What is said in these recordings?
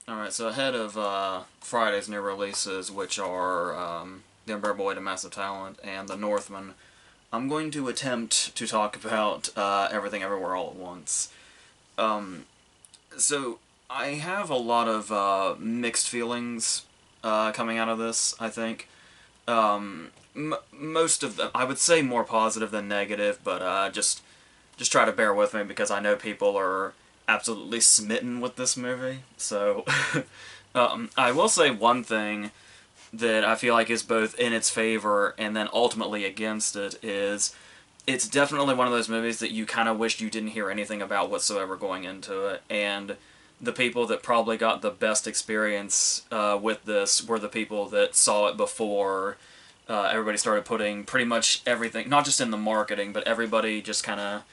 Alright, so ahead of Friday's new releases, which are The Unbearable Weight of Massive Talent and The Northman, I'm going to attempt to talk about Everything Everywhere All at Once. Um, so, I have a lot of mixed feelings coming out of this, I think. Most of them, I would say more positive than negative, but just try to bear with me because I know people are absolutely smitten with this movie. So, I will say one thing that I feel like is both in its favor and then ultimately against it is it's definitely one of those movies that you kind of wished you didn't hear anything about whatsoever going into it. And the people that probably got the best experience with this were the people that saw it before everybody started putting pretty much everything, not just in the marketing, but everybody just kind of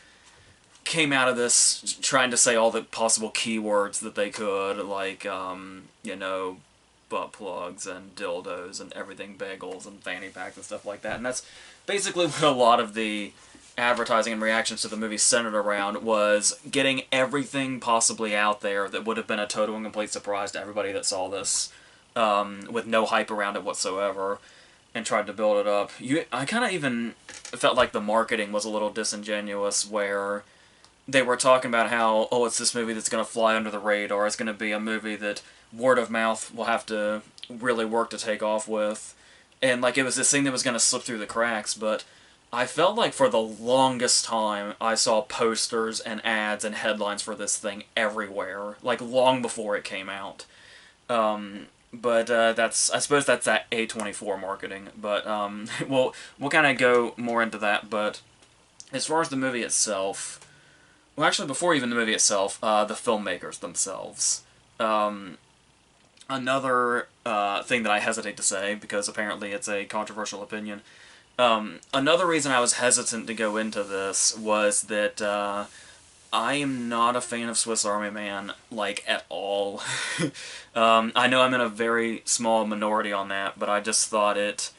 came out of this trying to say all the possible keywords that they could, like, butt plugs and dildos and everything bagels and fanny packs and stuff like that. And that's basically what a lot of the advertising and reactions to the movie centered around, was getting everything possibly out there that would have been a total and complete surprise to everybody that saw this, with no hype around it whatsoever, and tried to build it up. I kind of even felt like the marketing was a little disingenuous, where they were talking about how, oh, it's this movie that's going to fly under the radar. It's going to be a movie that word of mouth will have to really work to take off with. And, like, it was this thing that was going to slip through the cracks, but I felt like for the longest time I saw posters and ads and headlines for this thing everywhere, like, long before it came out. But I suppose that's that A24 marketing, but we'll kind of go more into that. But as far as the movie itself, well, actually, before even the movie itself, the filmmakers themselves. Another thing that I hesitate to say, because apparently it's a controversial opinion, another reason I was hesitant to go into this was that I am not a fan of Swiss Army Man, like, at all. I know I'm in a very small minority on that, but I just thought it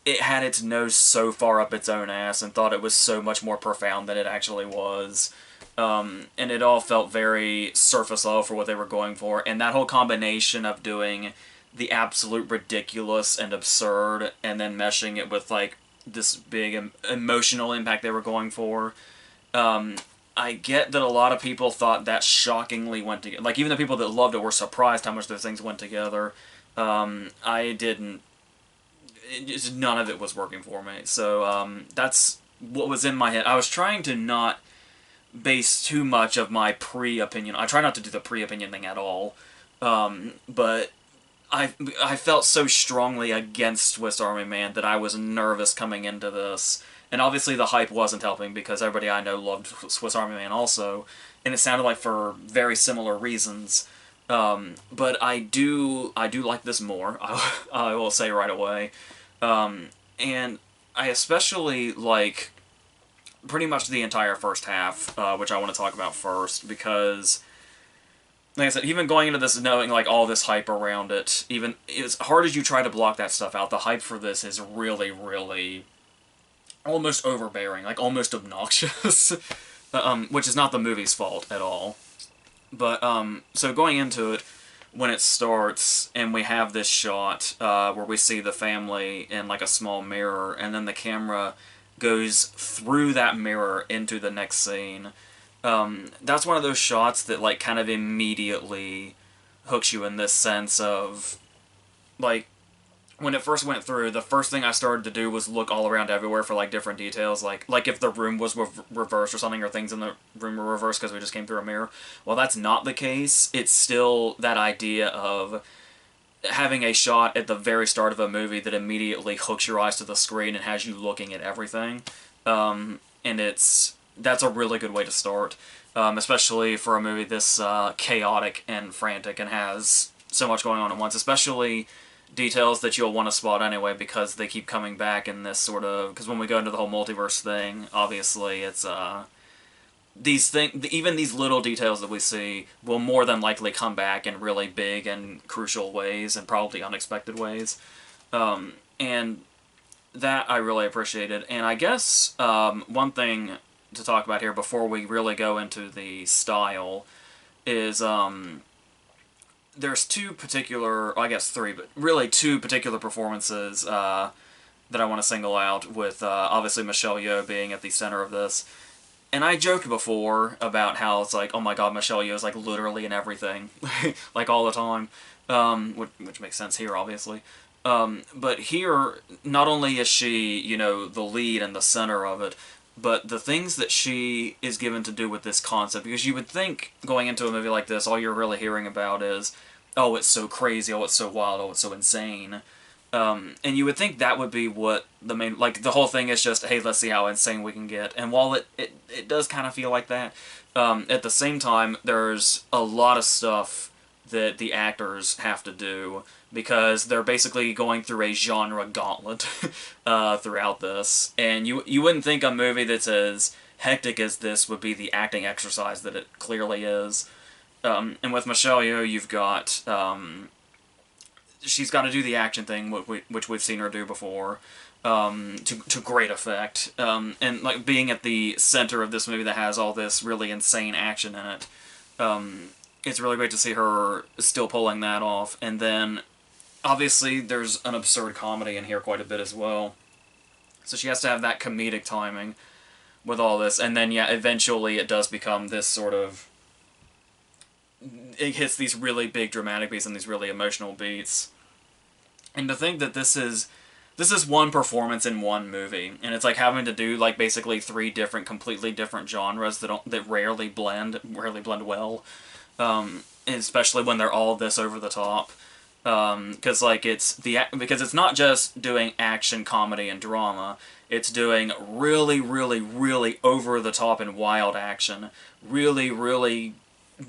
had its nose so far up its own ass and thought it was so much more profound than it actually was. And it all felt very surface level for what they were going for, and that whole combination of doing the absolute ridiculous and absurd and then meshing it with, like, this big emotional impact they were going for. I get that a lot of people thought that shockingly went together. Like, even the people that loved it were surprised how much those things went together. I didn't. None of it was working for me. So that's what was in my head. I was trying to not base too much of my pre-opinion. I try not to do the pre-opinion thing at all. But I felt so strongly against Swiss Army Man that I was nervous coming into this. And obviously the hype wasn't helping, because everybody I know loved Swiss Army Man also, and it sounded like for very similar reasons. But I do like this more. I will say right away. And I especially like pretty much the entire first half, which I want to talk about first, because, like I said, even going into this knowing, like, all this hype around it, even as hard as you try to block that stuff out, the hype for this is really, really almost overbearing, like almost obnoxious, which is not the movie's fault at all. But, so going into it, when it starts, and we have this shot where we see the family in, like, a small mirror, and then the camera goes through that mirror into the next scene. That's one of those shots that, like, kind of immediately hooks you in this sense of, like, when it first went through, the first thing I started to do was look all around everywhere for, like, different details, like if the room was reversed or something, or things in the room were reversed because we just came through a mirror. Well, that's not the case. It's still that idea of having a shot at the very start of a movie that immediately hooks your eyes to the screen and has you looking at everything. And that's a really good way to start, especially for a movie this chaotic and frantic and has so much going on at once, especially details that you'll want to spot anyway, because they keep coming back in this sort of, because when we go into the whole multiverse thing, obviously it's even these little details that we see will more than likely come back in really big and crucial ways, and probably unexpected ways. And that I really appreciated. And I guess one thing to talk about here before we really go into the style is there's two particular, I guess three, but really two particular performances that I want to single out, with obviously Michelle Yeoh being at the center of this. And I joked before about how it's like, oh my god, Michelle Yeoh is like literally in everything, like all the time, which makes sense here, obviously. But here, not only is she, the lead and the center of it, but the things that she is given to do with this concept, because you would think going into a movie like this, all you're really hearing about is, oh, it's so crazy, oh, it's so wild, oh, it's so insane. And you would think that would be what the main, like, the whole thing is just, hey, let's see how insane we can get. And while it does kind of feel like that, at the same time, there's a lot of stuff that the actors have to do, because they're basically going through a genre gauntlet throughout this. And you wouldn't think a movie that's as hectic as this would be the acting exercise that it clearly is. And with Michelle Yeoh, you've got... she's got to do the action thing, which we've seen her do before, to great effect. And like being at the center of this movie that has all this really insane action in it, it's really great to see her still pulling that off. And then, obviously, there's an absurd comedy in here quite a bit as well. So she has to have that comedic timing with all this. And then, yeah, eventually it does become this sort of... It hits these really big dramatic beats and these really emotional beats. And to think that this is one performance in one movie, and it's like having to do like basically three different, completely different genres that rarely blend well, especially when they're all this over the top. Because because it's not just doing action, comedy, and drama. It's doing really, really, really over the top and wild action. Really, really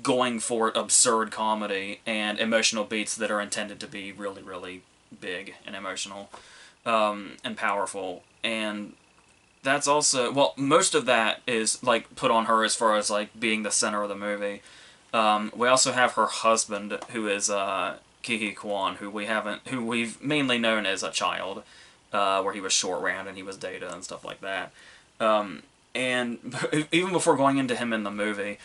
going for absurd comedy and emotional beats that are intended to be really, really big and emotional, and powerful. And that's also, well, most of that is like put on her as far as like being the center of the movie. We also have her husband, who is Ke Kwan, who we've mainly known as a child, where he was short round and he was Data and stuff like that. And even before going into him in the movie,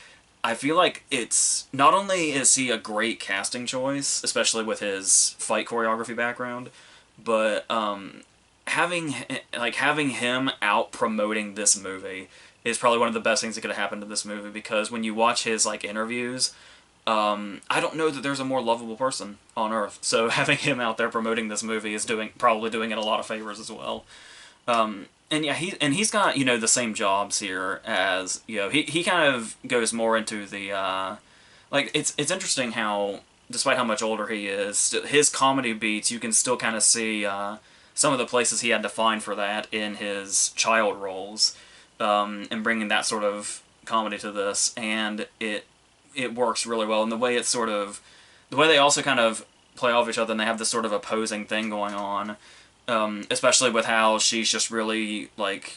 I feel like it's, not only is he a great casting choice, especially with his fight choreography background, but having him out promoting this movie is probably one of the best things that could have happened to this movie, because when you watch his like interviews, I don't know that there's a more lovable person on earth. So having him out there promoting this movie is probably doing it a lot of favors as well. And yeah, he's got, the same jobs here as, he kind of goes more into the, like, it's interesting how, despite how much older he is, his comedy beats, you can still kind of see, some of the places he had to find for that in his child roles, and bringing that sort of comedy to this, and it works really well. And the way they also kind of play off each other, and they have this sort of opposing thing going on, especially with how she's just really, like,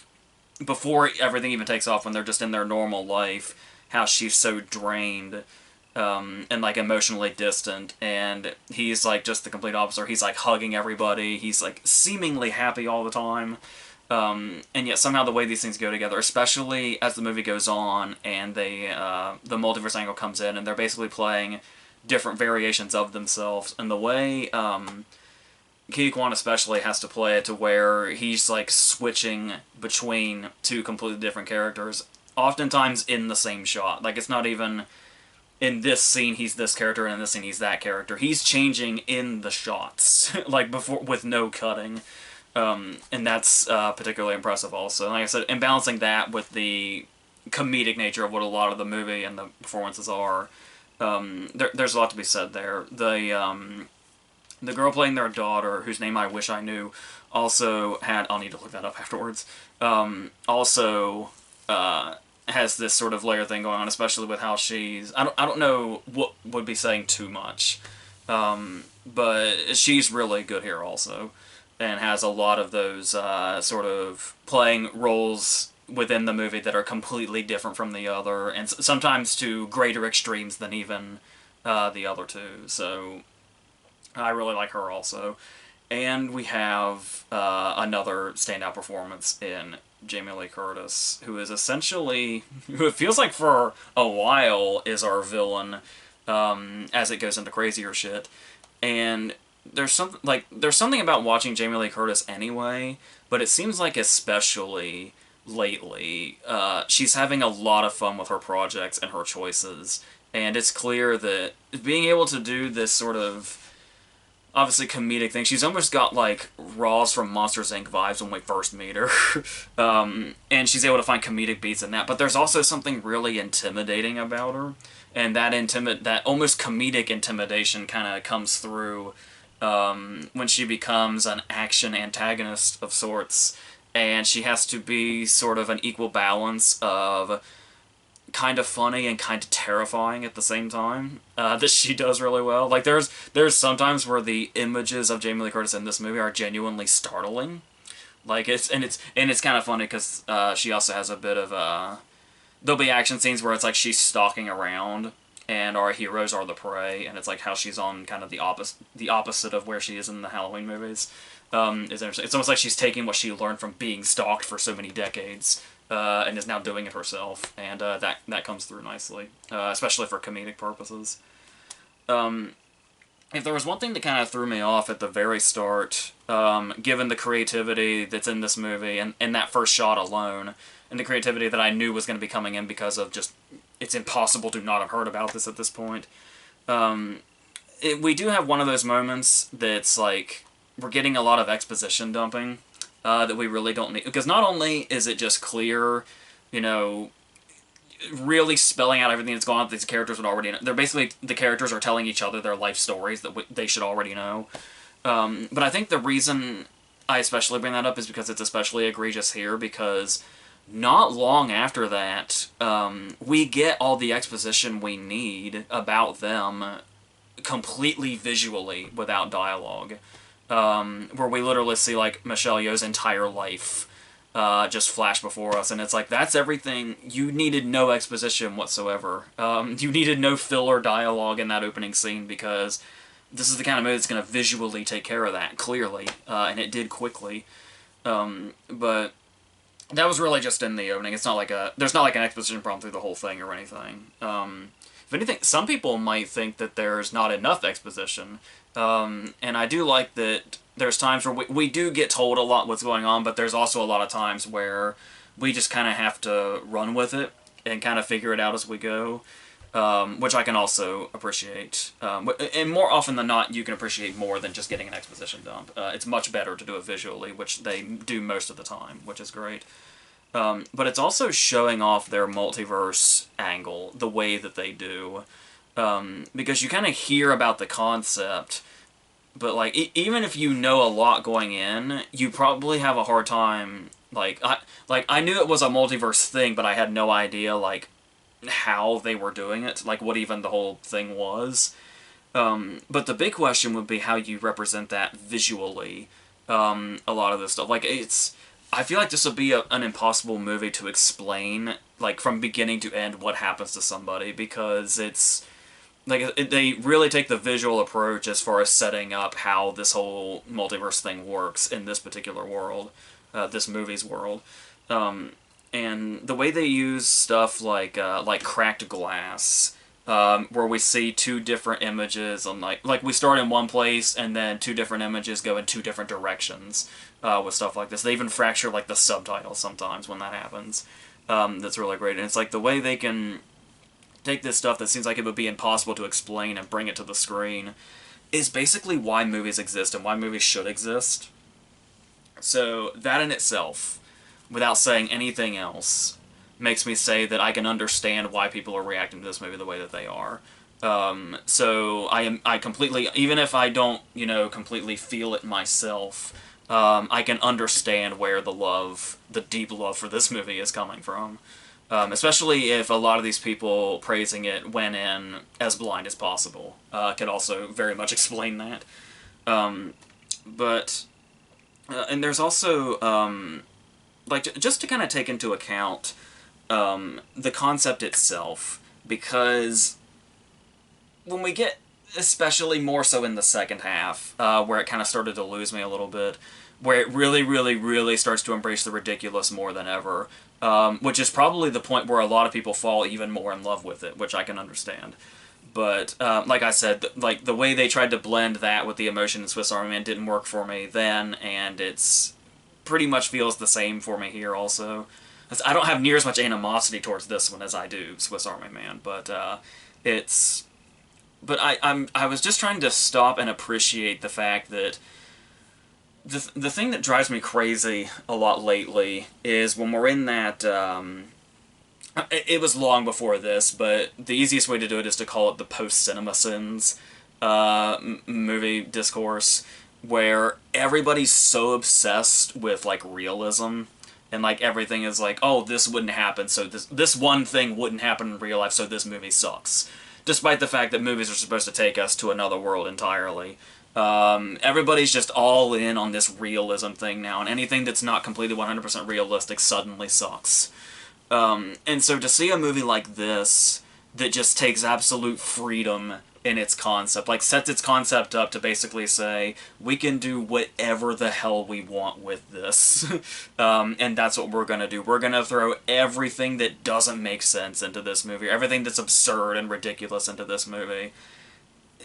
before everything even takes off, when they're just in their normal life, how she's so drained, and, like, emotionally distant, and he's, like, just the complete opposite. He's, like, hugging everybody, he's, like, seemingly happy all the time, and yet somehow the way these things go together, especially as the movie goes on, and the multiverse angle comes in, and they're basically playing different variations of themselves, and the way, Ke Kwan especially has to play it to where he's like switching between two completely different characters, oftentimes in the same shot. Like, it's not even in this scene he's this character and in this scene he's that character. He's changing in the shots, like before, with no cutting, and that's particularly impressive also. And like I said, and balancing that with the comedic nature of what a lot of the movie and the performances are, there's a lot to be said there. The girl playing their daughter, whose name I wish I knew, also had... I'll need to look that up afterwards. Also has this sort of layer thing going on, especially with how she's... I don't know what would be saying too much, but she's really good here also, and has a lot of those sort of playing roles within the movie that are completely different from the other, and sometimes to greater extremes than even the other two. So I really like her also. And we have another standout performance in Jamie Lee Curtis, who is essentially, who it feels like for a while is our villain, as it goes into crazier shit. And there's something about watching Jamie Lee Curtis anyway, but it seems like especially lately, she's having a lot of fun with her projects and her choices, and it's clear that being able to do this sort of obviously comedic thing, she's almost got like Roz from Monsters Inc. vibes when we first meet her, and she's able to find comedic beats in that. But there's also something really intimidating about her, and that almost comedic intimidation kind of comes through when she becomes an action antagonist of sorts, and she has to be sort of an equal balance of kind of funny and kind of terrifying at the same time. That she does really well. Like there's sometimes where the images of Jamie Lee Curtis in this movie are genuinely startling. Like it's kind of funny because she also has a bit of there'll be action scenes where it's like she's stalking around and our heroes are the prey, and it's like how she's on kind of the opposite of where she is in the Halloween movies. Is interesting. It's almost like she's taking what she learned from being stalked for so many decades and is now doing it herself, and that comes through nicely, especially for comedic purposes. If there was one thing that kind of threw me off at the very start, given the creativity that's in this movie, and that first shot alone, and the creativity that I knew was going to be coming in because of just, it's impossible to not have heard about this at this point. We do have one of those moments that's like, we're getting a lot of exposition dumping that we really don't need. Because not only is it just clear, you know, really spelling out everything that's going on that these characters would already know. They're basically, the characters are telling each other their life stories that they should already know. But I think the reason I especially bring that up is because it's especially egregious here, because not long after that, we get all the exposition we need about them completely visually without dialogue. Where we literally see, like, Michelle Yeoh's entire life just flash before us, and it's like, that's everything. You needed no exposition whatsoever. You needed no filler dialogue in that opening scene, because this is the kind of movie that's going to visually take care of that, clearly, and it did quickly. But that was really just in the opening. It's not like there's not like an exposition problem through the whole thing or anything. If anything, some people might think that there's not enough exposition. And I do like that there's times where we do get told a lot what's going on, but there's also a lot of times where we just kind of have to run with it and kind of figure it out as we go, which I can also appreciate. And more often than not, you can appreciate more than just getting an exposition dump. It's much better to do it visually, which they do most of the time, which is great. But it's also showing off their multiverse angle the way that they do. Because you kind of hear about the concept, but like even if you know a lot going in, you probably have a hard time. I knew it was a multiverse thing, but I had no idea like how they were doing it, like what even the whole thing was. But the big question would be how you represent that visually. A lot of this stuff, like I feel like this would be an impossible movie to explain, like from beginning to end, what happens to somebody, because it's like they really take the visual approach as far as setting up how this whole multiverse thing works in this particular world, this movie's world, and the way they use stuff like cracked glass, where we see two different images, and like we start in one place and then two different images go in two different directions, with stuff like this. They even fracture like the subtitles sometimes when that happens. That's really great, and it's like the way they can take this stuff that seems like it would be impossible to explain and bring it to the screen is basically why movies exist and why movies should exist. So that in itself, without saying anything else, makes me say that I can understand why people are reacting to this movie the way that they are. So I completely, even if I don't, completely feel it myself, I can understand where the deep love for this movie is coming from. Especially if a lot of these people praising it went in as blind as possible. Could also very much explain that. And there's also, just to kind of take into account the concept itself, because when we get, especially more so in the second half, where it kind of started to lose me a little bit, where it really, really, really starts to embrace the ridiculous more than ever, which is probably the point where a lot of people fall even more in love with it, which I can understand. But like I said, like the way they tried to blend that with the emotion in Swiss Army Man didn't work for me then, and it's pretty much feels the same for me here also. I don't have near as much animosity towards this one as I do Swiss Army Man, but it's. But I was just trying to stop and appreciate the fact that the thing that drives me crazy a lot lately is when we're in that. It was long before this, but the easiest way to do it is to call it the post-cinema sins movie discourse, where everybody's so obsessed with, like, realism, and, like, everything is like, oh, this wouldn't happen, so this one thing wouldn't happen in real life, so this movie sucks. Despite the fact that movies are supposed to take us to another world entirely. Everybody's just all in on this realism thing now, and anything that's not completely 100% realistic suddenly sucks. And so to see a movie like this that just takes absolute freedom in its concept, like sets its concept up to basically say, we can do whatever the hell we want with this. And that's what we're gonna do. We're gonna throw everything that doesn't make sense into this movie, everything that's absurd and ridiculous into this movie.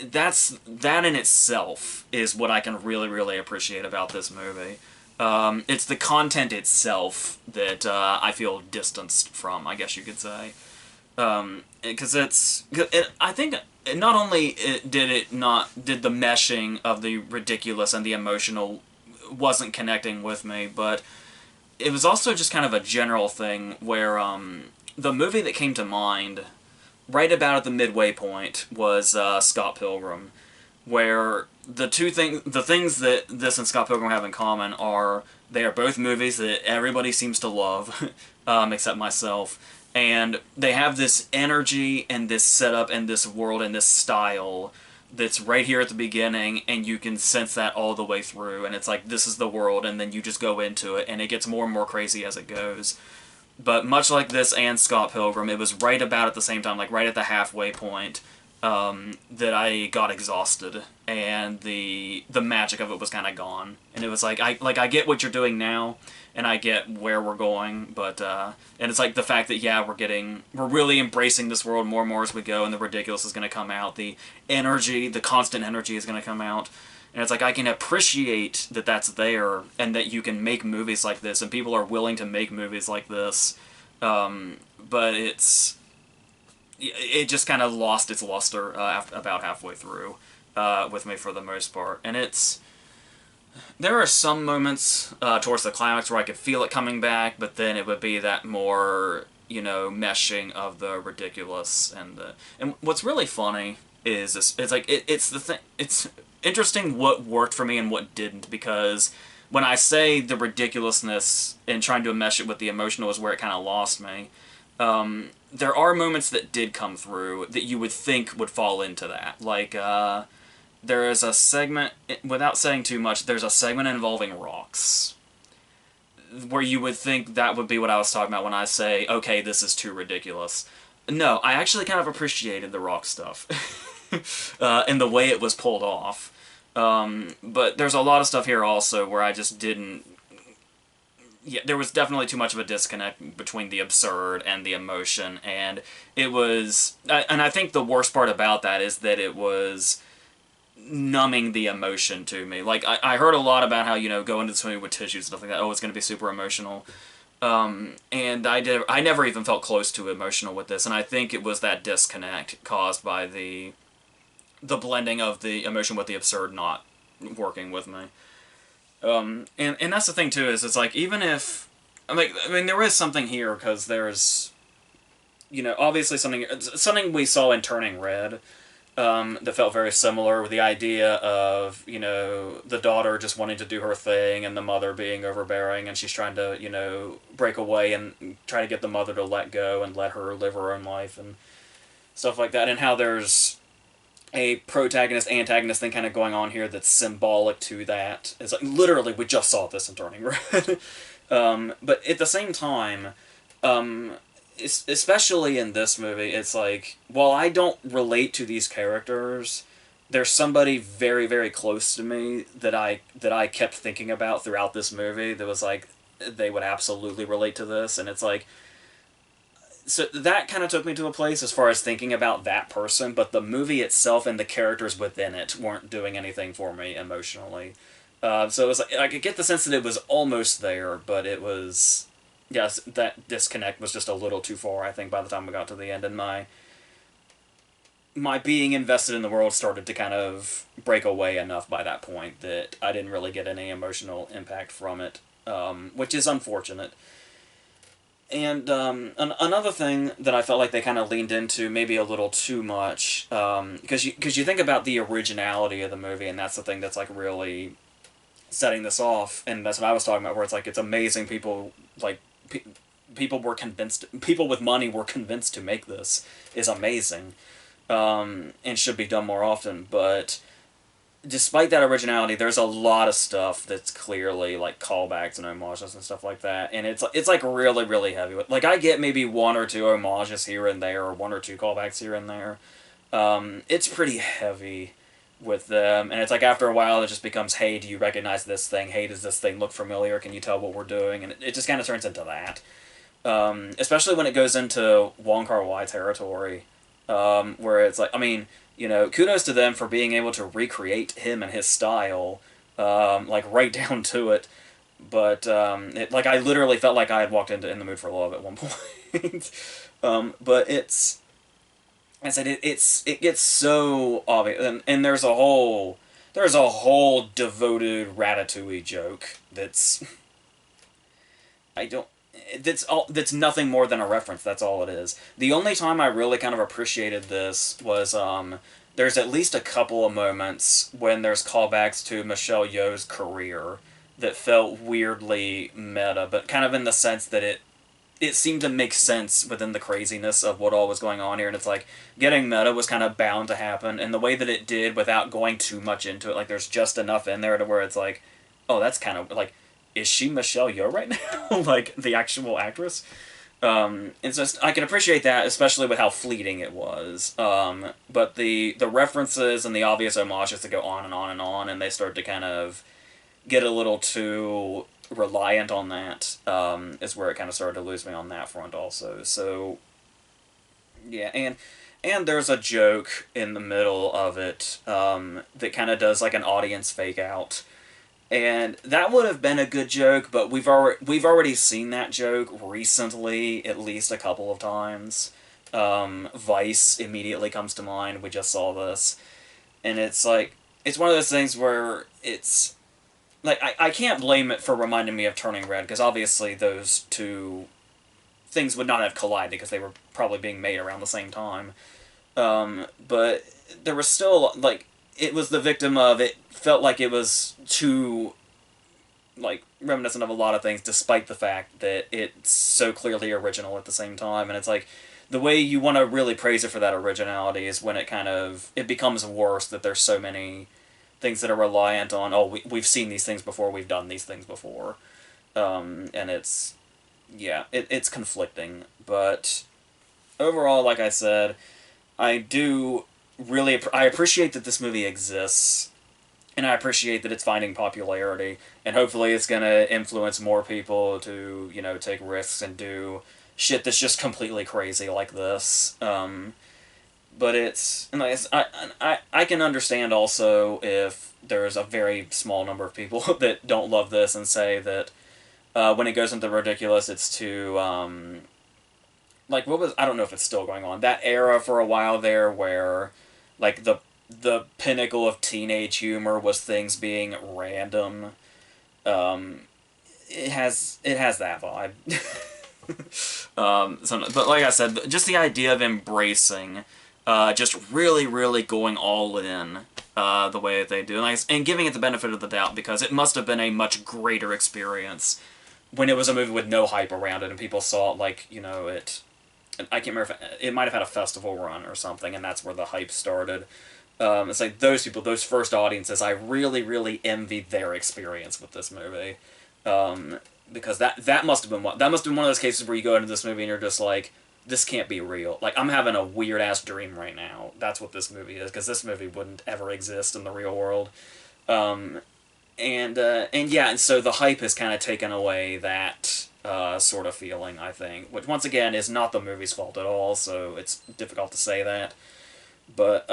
That in itself is what I can really, really appreciate about this movie. It's the content itself that I feel distanced from, I guess you could say. Because I think not only did the meshing of the ridiculous and the emotional wasn't connecting with me, but it was also just kind of a general thing where the movie that came to mind right about at the midway point was Scott Pilgrim, where the things that this and Scott Pilgrim have in common are they are both movies that everybody seems to love, except myself, and they have this energy and this setup and this world and this style that's right here at the beginning, and you can sense that all the way through, and it's like, this is the world, and then you just go into it, and it gets more and more crazy as it goes. But much like this and Scott Pilgrim, it was right about at the same time, like right at the halfway point, that I got exhausted, and the magic of it was kind of gone. And it was like I get what you're doing now, and I get where we're going, but and it's like the fact that yeah, we're really embracing this world more and more as we go, and the ridiculous is going to come out, the constant energy is going to come out. And it's like, I can appreciate that that's there, and that you can make movies like this, and people are willing to make movies like this, but it just kind of lost its luster about halfway through with me for the most part. And there are some moments towards the climax where I could feel it coming back, but then it would be that more, meshing of the ridiculous and what's really funny is it's interesting what worked for me and what didn't, because when I say the ridiculousness and trying to mesh it with the emotional is where it kind of lost me, there are moments that did come through that you would think would fall into that. Like, there is a segment, without saying too much, there's a segment involving rocks, where you would think that would be what I was talking about when I say, okay, this is too ridiculous. No, I actually kind of appreciated the rock stuff. And the way it was pulled off. But there's a lot of stuff here also where I just didn't... Yeah, there was definitely too much of a disconnect between the absurd and the emotion, and it was... And I think the worst part about that is that it was numbing the emotion to me. Like, I heard a lot about how, go into this movie with tissues and stuff like that. Oh, it's going to be super emotional. And I never even felt close to emotional with this, and I think it was that disconnect caused by the blending of the emotion with the absurd not working with me. And that's the thing too, is it's like, even if, I mean there is something here, because there's, obviously something we saw in Turning Red, that felt very similar, with the idea of, the daughter just wanting to do her thing, and the mother being overbearing, and she's trying to, break away and try to get the mother to let go and let her live her own life, and stuff like that, and how there's a protagonist-antagonist thing kind of going on here that's symbolic to that. It's like, literally, we just saw this in Turning Red. But at the same time, especially in this movie, it's like, while I don't relate to these characters, there's somebody very, very close to me that I kept thinking about throughout this movie that was like, they would absolutely relate to this, and it's like, so that kind of took me to a place as far as thinking about that person, but the movie itself and the characters within it weren't doing anything for me emotionally. So it was like I could get the sense that it was almost there, but it was, yes, that disconnect was just a little too far. I think by the time we got to the end, and my being invested in the world started to kind of break away enough by that point that I didn't really get any emotional impact from it, which is unfortunate. And another thing that I felt like they kind of leaned into maybe a little too much, because you think about the originality of the movie, and that's the thing that's like really setting this off, and that's what I was talking about, where it's like it's amazing people like people were convinced, people with money were convinced to make this is amazing, and should be done more often. But despite that originality, there's a lot of stuff that's clearly like callbacks and homages and stuff like that, and it's like really really heavy. Like I get maybe one or two homages here and there, or one or two callbacks here and there. It's pretty heavy with them, and it's like after a while it just becomes, hey, do you recognize this thing? Hey, does this thing look familiar? Can you tell what we're doing? And it just kind of turns into that. Especially when it goes into Wong Kar-wai territory, where it's like, I mean, you know, kudos to them for being able to recreate him and his style, like right down to it. But like I literally felt like I had walked into In the Mood for Love at one point. But it's, I said it gets so obvious, and there's a whole devoted Ratatouille joke that's I don't that's nothing more than a reference. That's all it is. The only time I really kind of appreciated this was there's at least a couple of moments when there's callbacks to Michelle Yeoh's career that felt weirdly meta, but kind of in the sense that it seemed to make sense within the craziness of what all was going on here, and it's like getting meta was kind of bound to happen, and the way that it did without going too much into it, like there's just enough in there to where it's like, oh, that's kind of like, is she Michelle Yeoh right now? Like the actual actress. It's just I can appreciate that, especially with how fleeting it was. But the references and the obvious homages that go on and on and on, and they start to kind of get a little too reliant on that, is where it kind of started to lose me on that front also. So yeah, and there's a joke in the middle of it, that kind of does like an audience fake out, and that would have been a good joke, but we've already seen that joke recently at least a couple of times. Vice immediately comes to mind. We just saw this, and it's like it's one of those things where it's like I can't blame it for reminding me of Turning Red, because obviously those two things would not have collided because they were probably being made around the same time. But there was still like it was the victim of it felt like it was too like reminiscent of a lot of things, despite the fact that it's so clearly original at the same time. And it's like the way you want to really praise it for that originality is when it becomes worse, that there's so many things that are reliant on, oh, we've seen these things before, we've done these things before. And it's, yeah, it's conflicting. But overall, like I said, I appreciate that this movie exists, and I appreciate that it's finding popularity, and hopefully it's going to influence more people to, you know, take risks and do shit that's just completely crazy like this. But it's, and I can understand also if there's a very small number of people that don't love this and say that when it goes into ridiculous, it's too, like, I don't know if it's still going on, that era for a while there where, like, the pinnacle of teenage humor was things being random. It has that vibe. But like I said, just the idea of embracing, just really, really going all in, the way that they do, and giving it the benefit of the doubt, because it must have been a much greater experience when it was a movie with no hype around it, and people saw it like, you know, I can't remember if it might have had a festival run or something, and that's where the hype started. It's like those people, those first audiences, I really, really envied their experience with this movie. Because that must have been one of those cases where you go into this movie and you're just like, this can't be real. Like, I'm having a weird ass dream right now. That's what this movie is, because this movie wouldn't ever exist in the real world. And yeah, and so the hype has kind of taken away that sort of feeling, I think. Which, once again, is not the movie's fault at all, so it's difficult to say that. But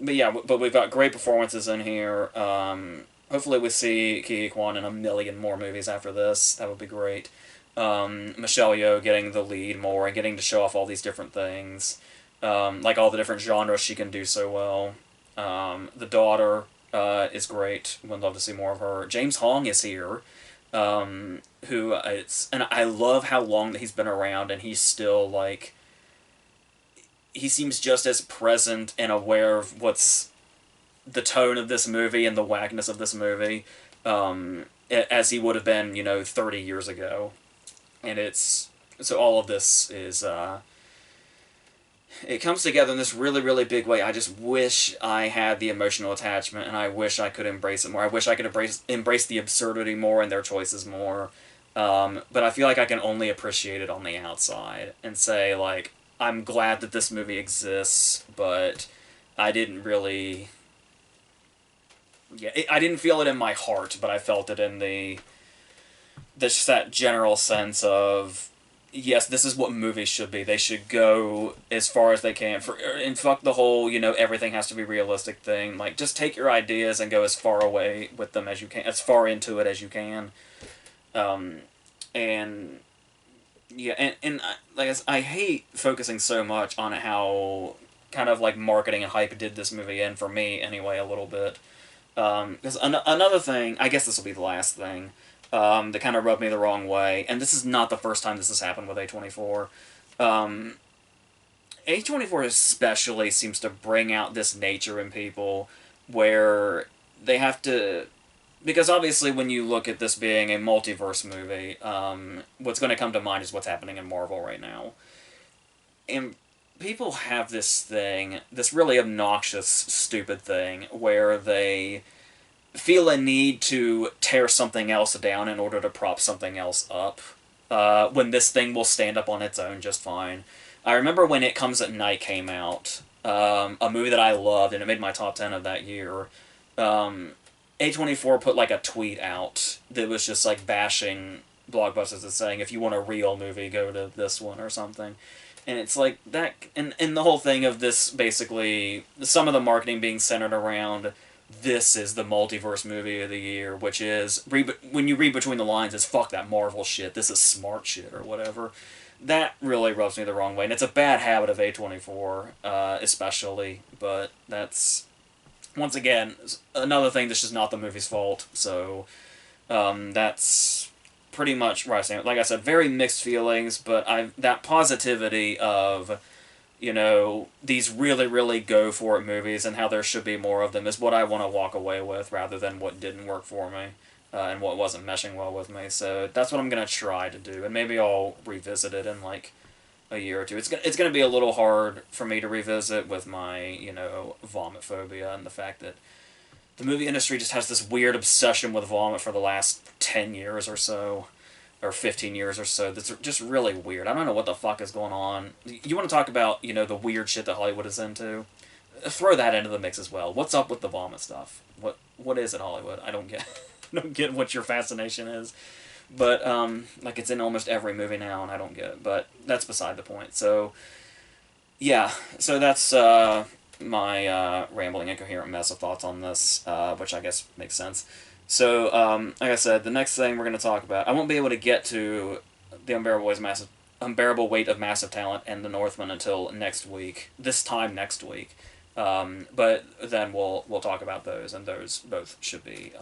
yeah, but we've got great performances in here. Hopefully we see Ki Kwan in a million more movies after this. That would be great. Michelle Yeoh getting the lead more and getting to show off all these different things. Like all the different genres she can do so well. The daughter is great. Would love to see more of her. James Hong is here. Who it's and I love how long that he's been around, and he's still like he seems just as present and aware of what's the tone of this movie and the wackness of this movie as he would have been, 30 years ago. And it's so all of this is it comes together in this really, really big way. I just wish I had the emotional attachment, and I wish I could embrace it more. I wish I could embrace the absurdity more and their choices more. But I feel like I can only appreciate it on the outside and say, like, I'm glad that this movie exists, but I didn't really... Yeah, I didn't feel it in my heart, but I felt it in just that general sense of, yes, this is what movies should be. They should go as far as they can. And fuck the whole, everything has to be realistic thing. Like, just take your ideas and go as far away with them as you can, as far into it as you can. And yeah, and like I hate focusing so much on how kind of like marketing and hype did this movie in, for me anyway, a little bit. Because another thing, I guess this will be the last thing, that kind of rubbed me the wrong way, and this is not the first time this has happened with A24. A24 especially seems to bring out this nature in people where they have to... Because obviously when you look at this being a multiverse movie, what's going to come to mind is what's happening in Marvel right now. And people have this thing, this really obnoxious, stupid thing, where they feel a need to tear something else down in order to prop something else up, when this thing will stand up on its own just fine. I remember when It Comes at Night came out, a movie that I loved, and it made my top 10 of that year. A24 put like a tweet out that was just like bashing blockbusters and saying, if you want a real movie, go to this one or something. And it's like that, and the whole thing of this, basically, some of the marketing being centered around, this is the multiverse movie of the year, which is, when you read between the lines, is fuck that Marvel shit, this is smart shit, or whatever. That really rubs me the wrong way, and it's a bad habit of A24, especially, but that's... Once again, another thing that's just not the movie's fault, so that's pretty much where I stand. Like I said, very mixed feelings, but that positivity of, these really, really go-for-it movies and how there should be more of them is what I want to walk away with, rather than what didn't work for me and what wasn't meshing well with me. So that's what I'm going to try to do, and maybe I'll revisit it in, like, a year or two. It's gonna be a little hard for me to revisit with my, vomit phobia and the fact that the movie industry just has this weird obsession with vomit for the last 10 years or so, or 15 years or so. That's just really weird. I don't know what the fuck is going on. You want to talk about, the weird shit that Hollywood is into? Throw that into the mix as well. What's up with the vomit stuff? What is it, Hollywood? I don't get I don't get what your fascination is. But, like, it's in almost every movie now, and I don't get it. But that's beside the point. So, yeah. So that's my rambling, incoherent mess of thoughts on this, which I guess makes sense. So, like I said, the next thing we're going to talk about... I won't be able to get to The Unbearable Weight of Massive Talent and The Northman until next week. This time next week. But then we'll talk about those, and those both should be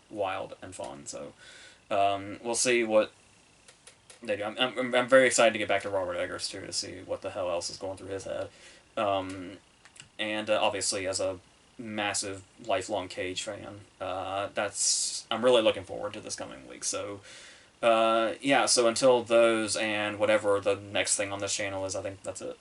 wild and fun, so... we'll see what they do. I'm very excited to get back to Robert Eggers, too, to see what the hell else is going through his head. And obviously, as a massive, lifelong Cage fan, I'm really looking forward to this coming week. So, yeah, so until those and whatever the next thing on this channel is, I think that's it.